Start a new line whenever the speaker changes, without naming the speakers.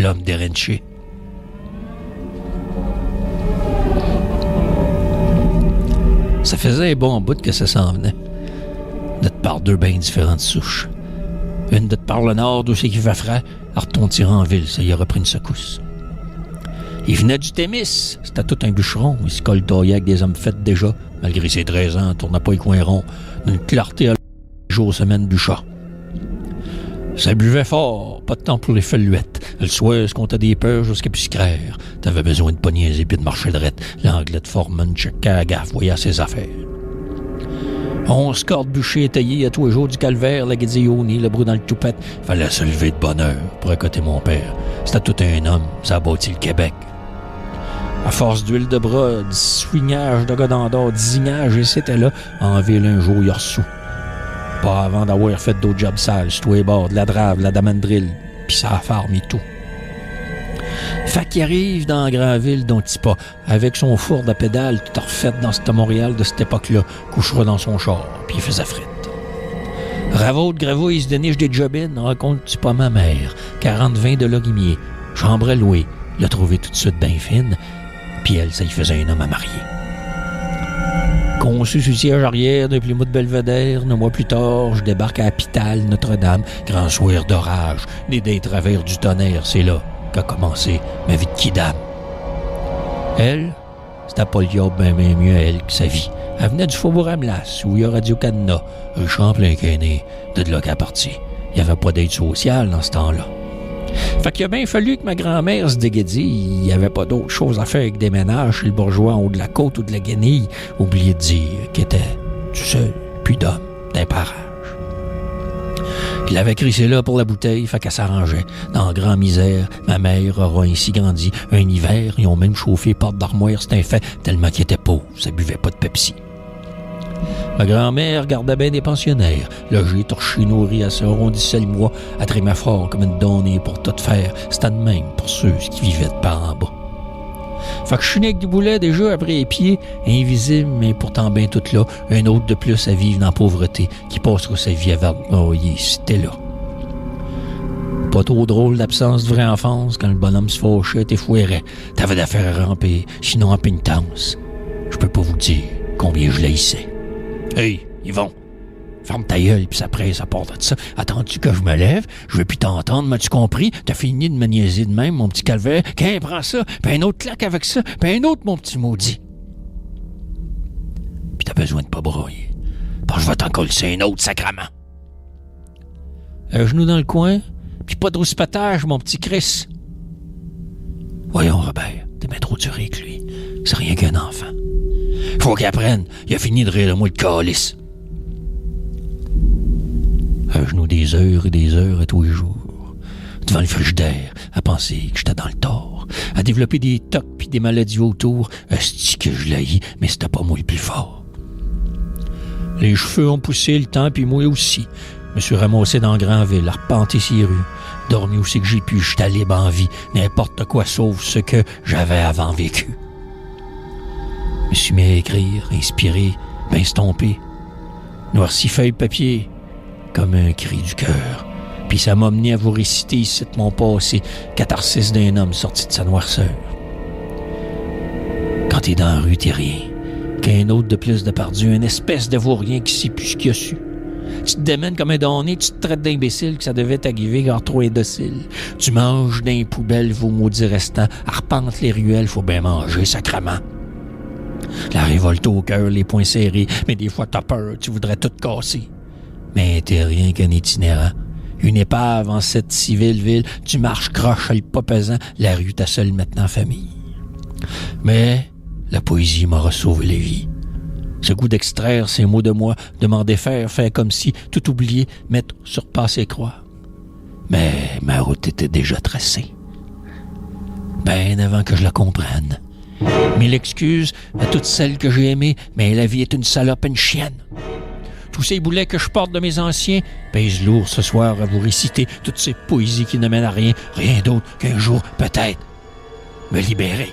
l'homme dérenché. Ça faisait un bon bout que ça s'en venait. De par deux bien différentes souches. Une de par le nord, d'où c'est qu'il fait frais, elle retombe en ville, ça y aurait pris une secousse. Il venait du Témis, c'était tout un bûcheron, il se coltaillait avec des hommes faits déjà, malgré ses 13 ans, tournait pas les coins ronds, d'une clarté à jour semaine bûcha. Ça buvait fort, pas de temps pour les feluettes. Le soir, se comptait des peurs jusqu'à plus clair. T'avais besoin de pogner et puis de marcher droite. L'anglais de Foreman checkait à gaffe, voyait ses affaires. 11 cordes bûchées étayées à tous les jours du calvaire, la guédille au nez, le brou dans le toupette. Fallait se lever de bonne heure pour accoter mon père. C'était tout un homme, ça a bâti le Québec. À force d'huile de bras, de swingage de gars d'endor, d'ignage, et c'était là, en ville un jour, il a reçu. Pas avant d'avoir fait d'autres jobs sales, sur tous les bords, de la drave, de la damandrille, pis ça a farmé tout. Fait qu'il arrive dans la grande ville dont il pas, avec son four à pédale tout refait dans cette Montréal de cette époque-là, couchera dans son char, puis il faisait frite. Ravaud de Gravaux, il se déniche des jobines, rencontre-tu pas ma mère, 40-20 de Lorimier, chambre louée, l'a trouvé tout de suite bien fine, puis elle, ça y faisait un homme à marier. Conçu sur le siège arrière d'un Plymouth Belvedere, 9 mois plus tard, je débarque à Hôpital Notre-Dame, grand soir d'orage, né d'un travers du tonnerre, c'est là qu'a commencé ma vie de kidam. Elle, c'était pas le diable bien mieux à elle que sa vie. Elle venait du Faubourg Amelas, où il y a Radio-Canada, un Champlain qui est né, de là qu'elle est partie. Il n'y avait pas d'aide sociale dans ce temps-là. Fait qu'il a bien fallu que ma grand-mère se déguédie. Il n'y avait pas d'autre chose à faire avec des ménages chez le bourgeois en haut de la côte ou de la Guenille. Oublié de dire qu'il était tout seul, puis d'homme, d'un parage. Il avait crissé là pour la bouteille, fait qu'elle s'arrangeait. Dans grande misère, ma mère aura ainsi grandi. Un hiver, ils ont même chauffé porte d'armoire, c'est un fait, tellement qu'il était pauvre, ça buvait pas de Pepsi. Ma grand-mère gardait bien des pensionnaires. Logés, torchés, nourris, à se arrondissait le mois, à trémer fort comme une donnée pour tout faire. C'était de même pour ceux qui vivaient de par en bas. Fait que je suis né avec du boulet déjà après les pieds, invisible, mais pourtant bien tout là. Un autre de plus à vivre dans la pauvreté, qui passera sa vie à vernoyer, c'était là. Pas trop drôle l'absence de vraie enfance quand le bonhomme se fâchait et fouerait. T'avais d'affaires à ramper, sinon en pénitence. Je peux pas vous dire combien je l'haïssais. Hey, Yvon, ferme ta gueule pis ça presse à part de ça. Attends-tu que je me lève? Je veux plus t'entendre, m'as-tu compris? T'as fini de me niaiser de même, mon petit calvaire. Qu'un prend ça, pis un autre claque avec ça, pis un autre, mon petit maudit. Pis t'as besoin de pas broyer. Parce que je vais t'en coller un autre, sacrament. Un genou dans le coin, pis pas de rouspétage, mon petit Chris. Voyons, Robert, t'es bien trop dur avec lui. C'est rien qu'un enfant. Faut qu'il apprenne. Il a fini de rire de moi, le calice. À genoux des heures et des heures à tous les jours. Devant le frigidaire, à penser que j'étais dans le tort. À développer des tocs pis des maladies autour. Asti que je l'haïs, mais c'était pas moi le plus fort. Les cheveux ont poussé le temps, puis moi aussi. Me suis ramassé dans Grandville, arpenté ces rues. Dormi aussi que j'ai pu, j'étais libre en vie. N'importe quoi sauf ce que j'avais avant vécu. Je me suis mis à écrire, inspiré, ben estompé. Noirci feuille de papier, comme un cri du cœur. Puis ça m'a mené à vous réciter ici mon passé, catharsis d'un homme sorti de sa noirceur. Quand t'es dans la rue, t'es rien. Qu'un autre de plus de perdu, une espèce de vaurien qui sait plus ce qu'il a su. Tu te démènes comme un donné, tu te traites d'imbécile que ça devait t'arriver car trop indocile. Tu manges dans les poubelles vos maudits restants, arpentes les ruelles, faut bien manger, sacrement. La révolte au cœur, les poings serrés, mais des fois t'as peur, tu voudrais tout casser. Mais t'es rien qu'un itinérant. Une épave en cette civile ville, tu marches croche, le pas pesant, la rue ta seule maintenant famille. Mais la poésie m'aura sauvé la vie. Ce goût d'extraire ces mots de moi, de m'en défaire, faire comme si, tout oublié, mettre sur passé croire. Mais ma route était déjà tracée. Ben avant que je la comprenne. Mille excuses à toutes celles que j'ai aimées, mais la vie est une salope, une chienne. Tous ces boulets que je porte de mes anciens pèsent lourd ce soir à vous réciter toutes ces poésies qui ne mènent à rien, rien d'autre qu'un jour, peut-être, me libérer.